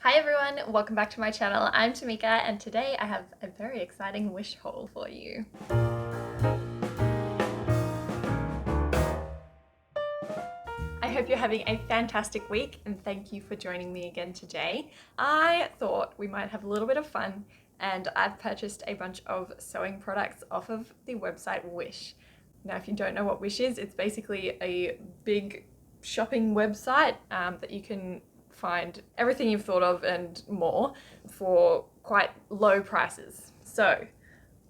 Hi everyone, welcome back to my channel. I'm Tamika and today I have a very exciting wish haul for you. I hope you're having a fantastic week and thank you for joining me again today. I thought we might have a little bit of fun and I've purchased a bunch of sewing products off of the website Wish. Now if you don't know what Wish is, it's basically a big shopping website that you can find everything you've thought of and more for quite low prices. So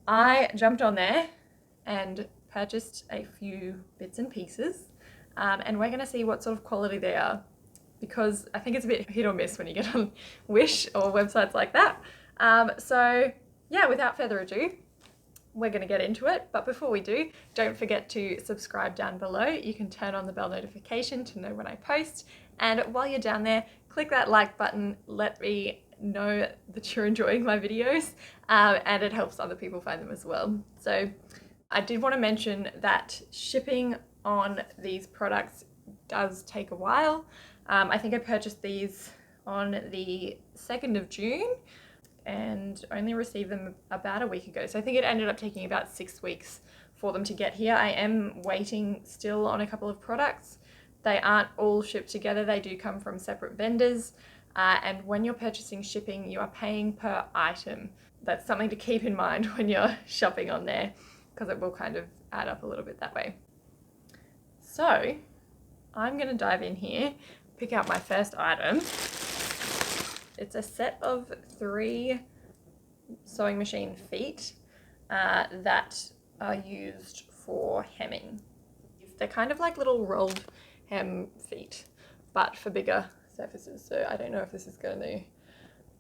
I jumped on there and purchased a few bits and pieces and we're going to see what sort of quality they are, because I think it's a bit hit or miss when you get on Wish or websites like that. So yeah, without further ado, we're going to get into it. But before we do, don't forget to subscribe down below. You can turn on the bell notification to know when I post. And while you're down there, click that like button. Let me know that you're enjoying my videos, and it helps other people find them as well. So I did want to mention that shipping on these products does take a while. I think I purchased these on the 2nd of June and only received them about a week ago. So I think it ended up taking about 6 weeks for them to get here. I am waiting still on a couple of products. They aren't all shipped together. They do come from separate vendors. And when you're purchasing shipping, you are paying per item. That's something to keep in mind when you're shopping on there, because it will kind of add up a little bit that way. So I'm going to dive in here, pick out my first item. It's a set of 3 sewing machine feet that are used for hemming. They're kind of like little rolled hem feet, but for bigger surfaces. So I don't know if this is going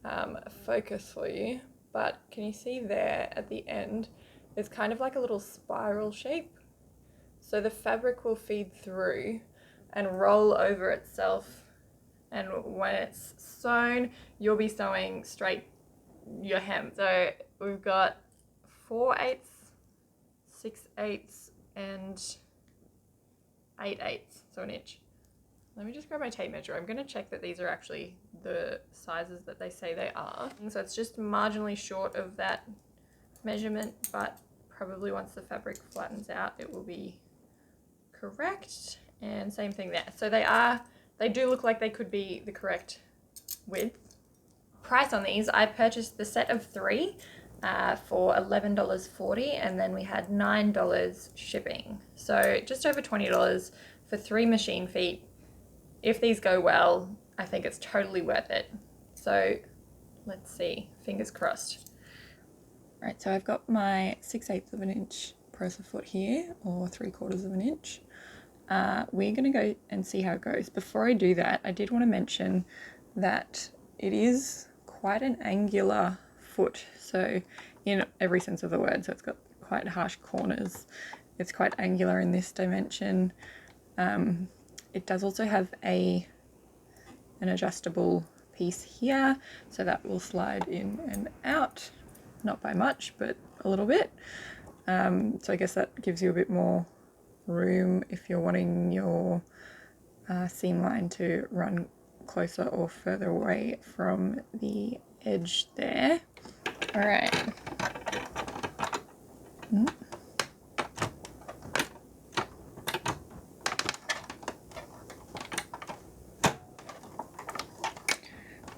to focus for you, but can you see there at the end, there's kind of like a little spiral shape. So the fabric will feed through and roll over itself, and when it's sewn, you'll be sewing straight your hem. So we've got 4/8, 6/8, and 8/8, so an inch. Let me just grab my tape measure. I'm going to check that these are actually the sizes that they say they are. So it's just marginally short of that measurement, but probably once the fabric flattens out, it will be correct. And same thing there. So they do look like they could be the correct width. Price on these, I purchased the set of 3 for $11.40, and then we had $9 shipping. So just over $20 for 3 machine feet. If these go well, I think it's totally worth it. So let's see, fingers crossed. Right, so I've got my 6/8 of an inch pressure foot here, or 3/4 of an inch. We're going to go and see how it goes. Before I do that, I did want to mention that it is quite an angular foot, so in every sense of the word. So it's got quite harsh corners. It's quite angular in this dimension. It does also have an adjustable piece here, so that will slide in and out, not by much, but a little bit. So I guess that gives you a bit more room if you're wanting your seam line to run closer or further away from the edge there. All right.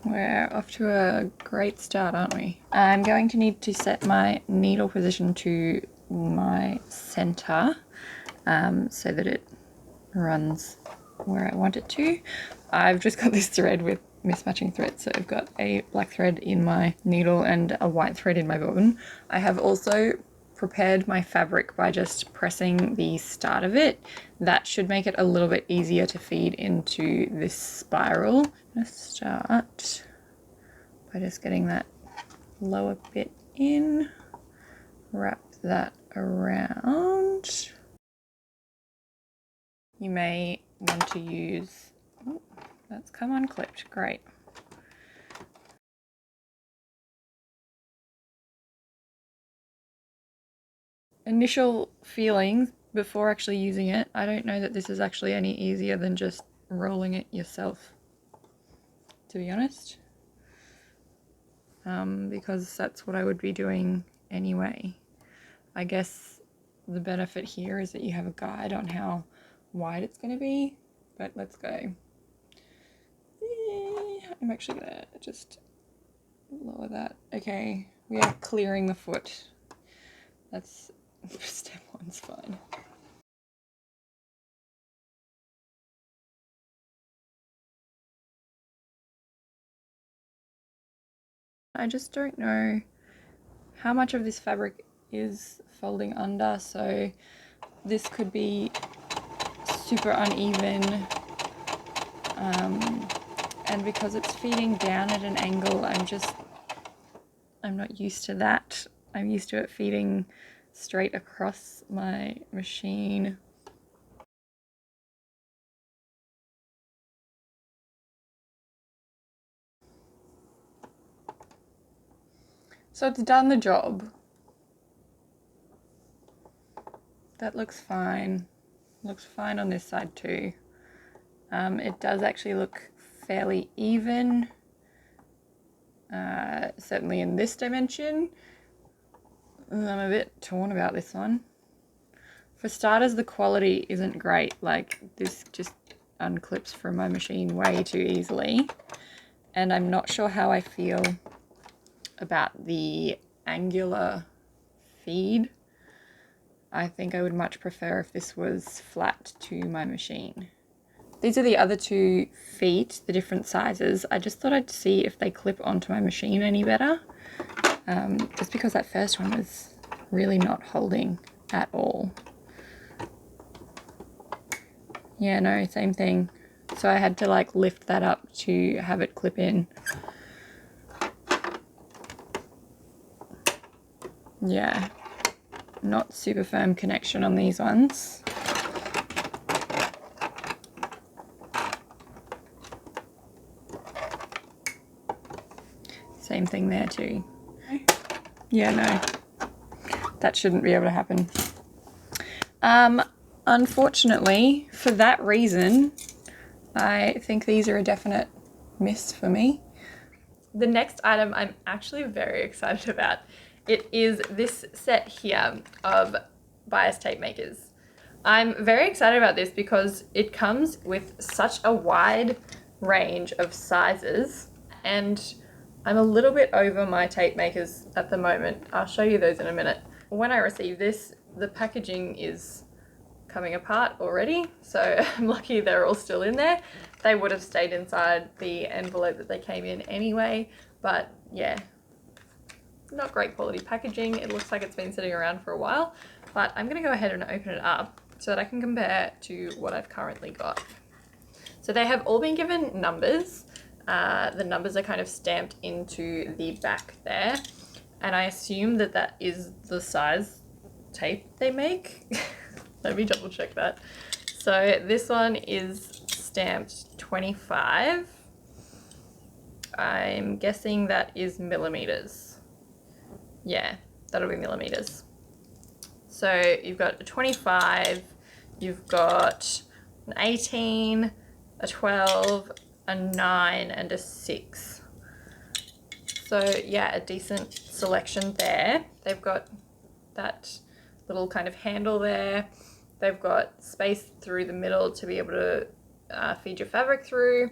We're off to a great start, aren't we? I'm going to need to set my needle position to my center so that it runs where I want it to. I've just got this thread with mismatching threads, so I've got a black thread in my needle and a white thread in my bobbin. I have also prepared my fabric by just pressing the start of it. That should make it a little bit easier to feed into this spiral. I'm going to start by just getting that lower bit in, wrap that around. You may want to use, oh, that's come unclipped, great. Initial feelings before actually using it, I don't know that this is actually any easier than just rolling it yourself, to be honest. because that's what I would be doing anyway. I guess the benefit here is that you have a guide on how wide it's going to be, but let's go. I'm actually going to just lower that. Okay, we are clearing the foot. That's step one's fine. I just don't know how much of this fabric is folding under, so this could be super uneven, and because it's feeding down at an angle, I'm not used to that. I'm used to it feeding straight across my machine. So it's done the job. That looks fine. Looks fine on this side too. It does actually look fairly even, certainly in this dimension. I'm a bit torn about this one. For starters, the quality isn't great. Like, this just unclips from my machine way too easily. And I'm not sure how I feel about the angular feed. I think I would much prefer if this was flat to my machine. These are the other 2 feet, the different sizes. I just thought I'd see if they clip onto my machine any better. Just because that first one was really not holding at all. Yeah, no, same thing. So I had to like lift that up to have it clip in. Yeah, not super firm connection on these ones. Same thing there too. Yeah, no, that shouldn't be able to happen. Unfortunately, for that reason, I think these are a definite miss for me. The next item I'm actually very excited about. It is this set here of bias tape makers. I'm very excited about this because it comes with such a wide range of sizes, and I'm a little bit over my tape makers at the moment. I'll show you those in a minute. When I received this, the packaging is coming apart already, so I'm lucky they're all still in there. They would have stayed inside the envelope that they came in anyway, but yeah, not great quality packaging. It looks like it's been sitting around for a while, but I'm gonna go ahead and open it up so that I can compare to what I've currently got. So they have all been given numbers. The numbers are kind of stamped into the back there, and I assume that that is the size tape they make. Let me double check that. So this one is stamped 25. I'm guessing that is millimeters. Yeah, that'll be millimeters. So you've got a 25, you've got an 18, a 12, a 9, and a 6. So yeah, a decent selection there. They've got that little kind of handle there. They've got space through the middle to be able to feed your fabric through.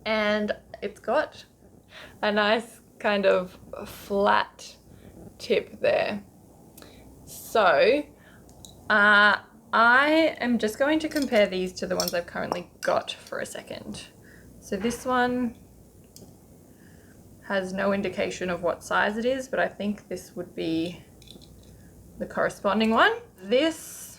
And it's got a nice kind of flat tip there. So I am just going to compare these to the ones I've currently got for a second. So this one has no indication of what size it is, but I think this would be the corresponding one. This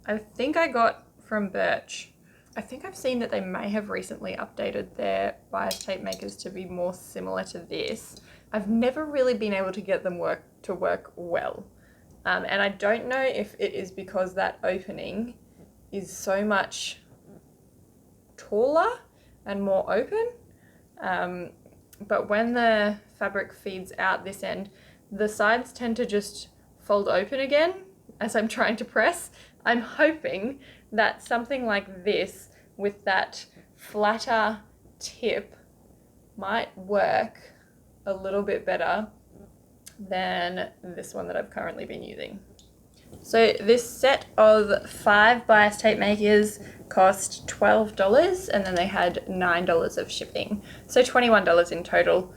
I think I got from Birch. I think I've seen that they may have recently updated their bias tape makers to be more similar to this. I've never really been able to get them to work well. And I don't know if it is because that opening is so much taller and more open. But when the fabric feeds out this end, the sides tend to just fold open again as I'm trying to press. I'm hoping that something like this with that flatter tip might work a little bit better than this one that I've currently been using. So this set of 5 bias tape makers cost $12, and then they had $9 of shipping. So $21 in total.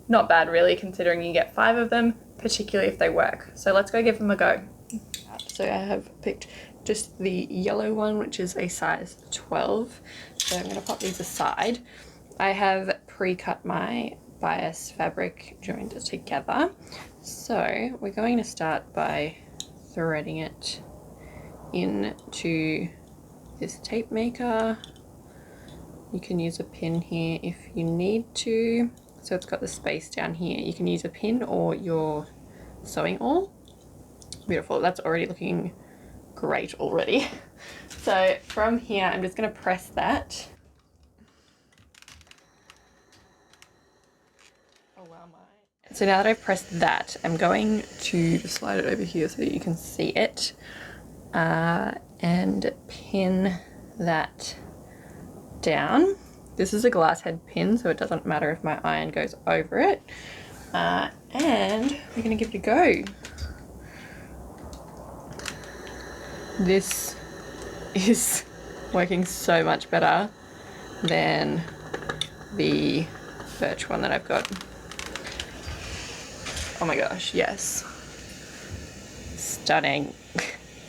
Not bad really, considering you get 5 of them, particularly if they work. So let's go give them a go. So I have picked just the yellow one, which is a size 12. So I'm going to pop these aside. I have pre-cut my bias fabric joined together. So we're going to start by threading it into this tape maker. You can use a pin here if you need to. So it's got the space down here. You can use a pin or your sewing awl. Beautiful, that's already looking great already. So from here, I'm just gonna press that. Oh wow, So now that I've pressed that, I'm going to slide it over here so that you can see it, and pin that down. This is a glass head pin, so it doesn't matter if my iron goes over it. And we're gonna give it a go. This is working so much better than the birch one that I've got. Oh my gosh, yes. Stunning.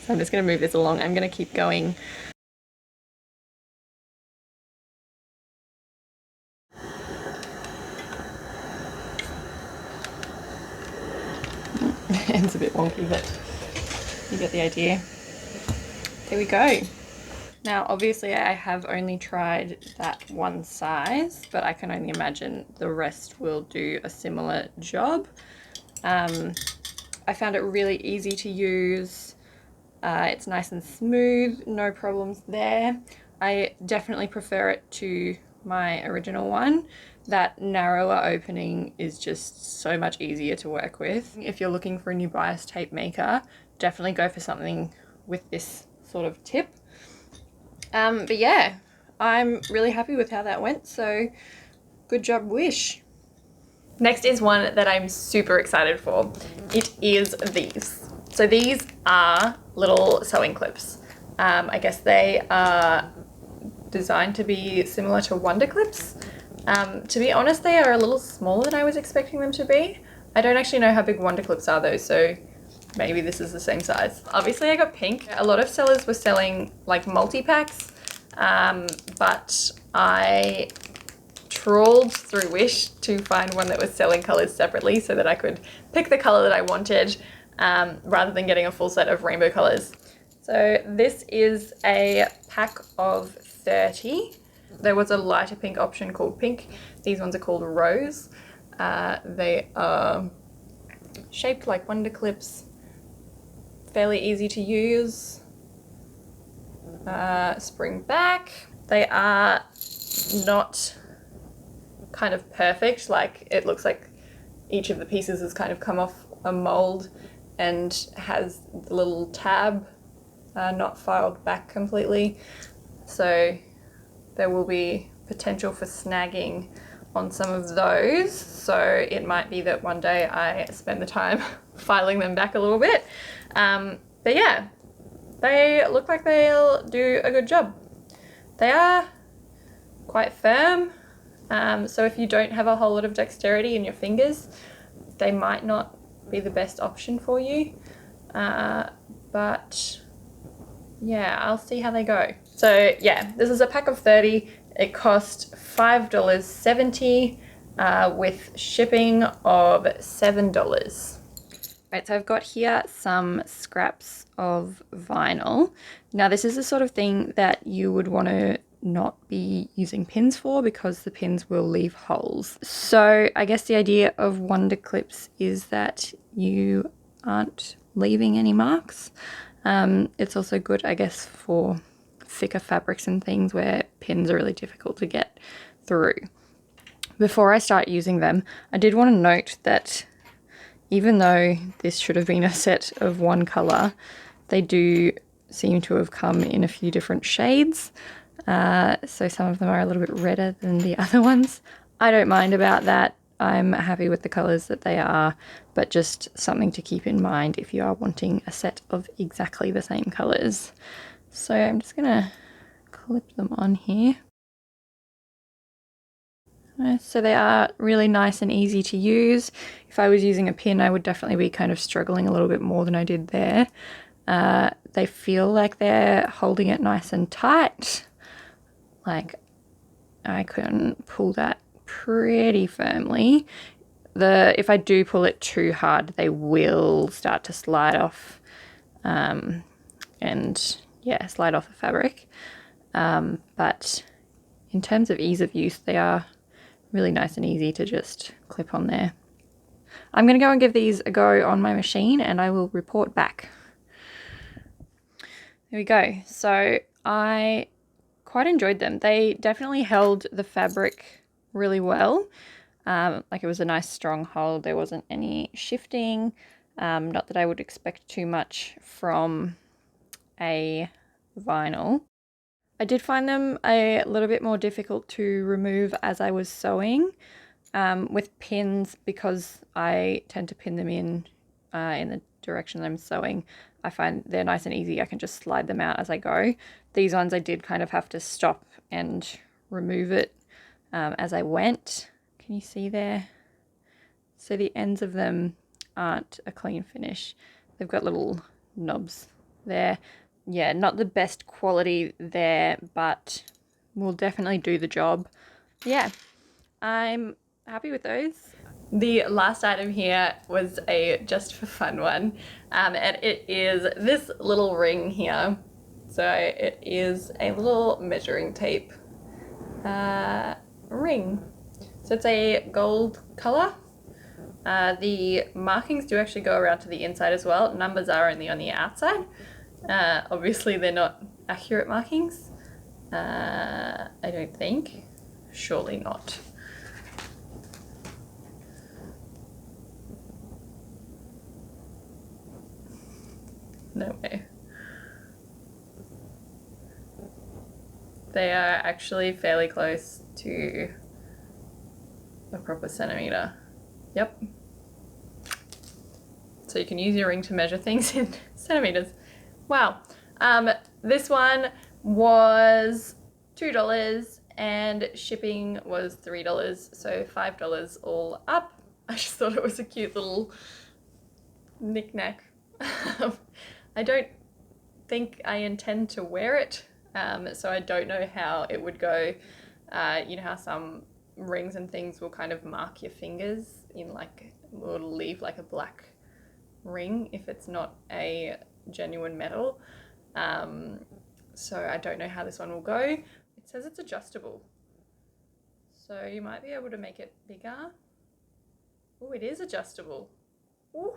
So I'm just gonna move this along. I'm gonna keep going. It's a bit wonky, but you get the idea. There we go. Now, obviously I have only tried that one size, but I can only imagine the rest will do a similar job. I found it really easy to use. It's nice and smooth, no problems there. I definitely prefer it to my original one. That narrower opening is just so much easier to work with. If you're looking for a new bias tape maker, definitely go for something with this sort of tip. But yeah, I'm really happy with how that went, so good job, Wish. Next is one that I'm super excited for. It is these. So these are little sewing clips. I guess they are designed to be similar to Wonder Clips. To be honest, they are a little smaller than I was expecting them to be. I don't actually know how big Wonder Clips are though, so maybe this is the same size. Obviously I got pink. A lot of sellers were selling like multi-packs, but I trawled through Wish to find one that was selling colors separately so that I could pick the color that I wanted, rather than getting a full set of rainbow colors. So this is a pack of 30. There was a lighter pink option called pink. These ones are called rose. They are shaped like Wonder Clips, fairly easy to use. Spring back. They are not kind of perfect, like it looks like each of the pieces has kind of come off a mold and has the little tab not filed back completely, so there will be potential for snagging on some of those, so it might be that one day I spend the time filing them back a little bit, but yeah, they look like they'll do a good job. They are quite firm, so if you don't have a whole lot of dexterity in your fingers, they might not be the best option for you, but yeah, I'll see how they go. So yeah, this is a pack of 30. It cost $5.70 with shipping of $7. Right, so I've got here some scraps of vinyl. Now this is the sort of thing that you would want to not be using pins for because the pins will leave holes. So I guess the idea of Wonder Clips is that you aren't leaving any marks. It's also good, I guess, for thicker fabrics and things where pins are really difficult to get through. Before I start using them, I did want to note that even though this should have been a set of one color, they do seem to have come in a few different shades. So some of them are a little bit redder than the other ones. I don't mind about that. I'm happy with the colours that they are, but just something to keep in mind if you are wanting a set of exactly the same colours. So I'm just going to clip them on here. So they are really nice and easy to use. If I was using a pin, I would definitely be kind of struggling a little bit more than I did there. They feel like they're holding it nice and tight. Like I can pull that pretty firmly. If I do pull it too hard, they will start to slide off, and yeah, slide off the fabric. But in terms of ease of use, they are really nice and easy to just clip on there. I'm going to go and give these a go on my machine and I will report back. There we go. So I quite enjoyed them. They definitely held the fabric really well. Like it was a nice strong hold. There wasn't any shifting. Not that I would expect too much from a vinyl. I did find them a little bit more difficult to remove as I was sewing with pins, because I tend to pin them in the direction I'm sewing. I find they're nice and easy. I can just slide them out as I go. These ones I did kind of have to stop and remove it as I went. Can you see there? So the ends of them aren't a clean finish. They've got little knobs there. Yeah, not the best quality there, but will definitely do the job. Yeah, I'm happy with those. The last item here was a just for fun one, and it is this little ring here. So it is a little measuring tape ring. So it's a gold color. The markings do actually go around to the inside as well. Numbers are only on the outside. Obviously they're not accurate markings. I don't think. Surely not. No way. They are actually fairly close to a proper centimetre. Yep. So you can use your ring to measure things in centimetres. Wow. This one was $2 and shipping was $3, so $5 all up. I just thought it was a cute little knick-knack. I don't think I intend to wear it, so I don't know how it would go. You know how some rings and things will kind of mark your fingers in, like, will leave like a black ring if it's not a genuine metal. So I don't know how this one will go. It says it's adjustable, so you might be able to make it bigger. Oh, it is adjustable. Ooh.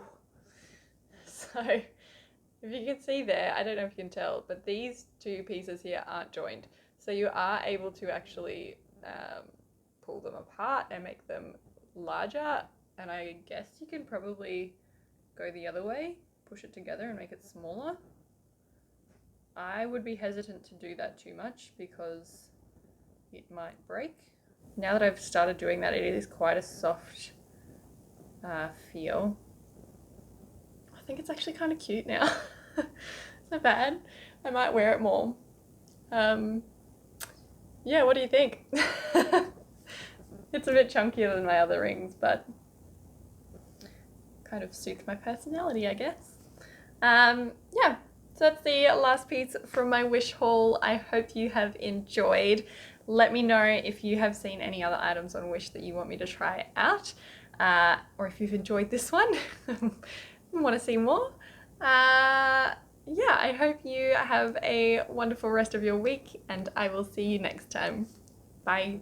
So if you can see there, I don't know if you can tell, but these two pieces here aren't joined. So you are able to actually pull them apart and make them larger. And I guess you can probably go the other way, push it together and make it smaller. I would be hesitant to do that too much because it might break. Now that I've started doing that, it is quite a soft feel. I think it's actually kind of cute now. It's not bad. I might wear it more. Yeah, what do you think? It's a bit chunkier than my other rings, but kind of suits my personality, I guess. Yeah, so that's the last piece from my Wish haul. I hope you have enjoyed. Let me know if you have seen any other items on Wish that you want me to try out, or if you've enjoyed this one and want to see more. Yeah, I hope you have a wonderful rest of your week, and I will see you next time. Bye.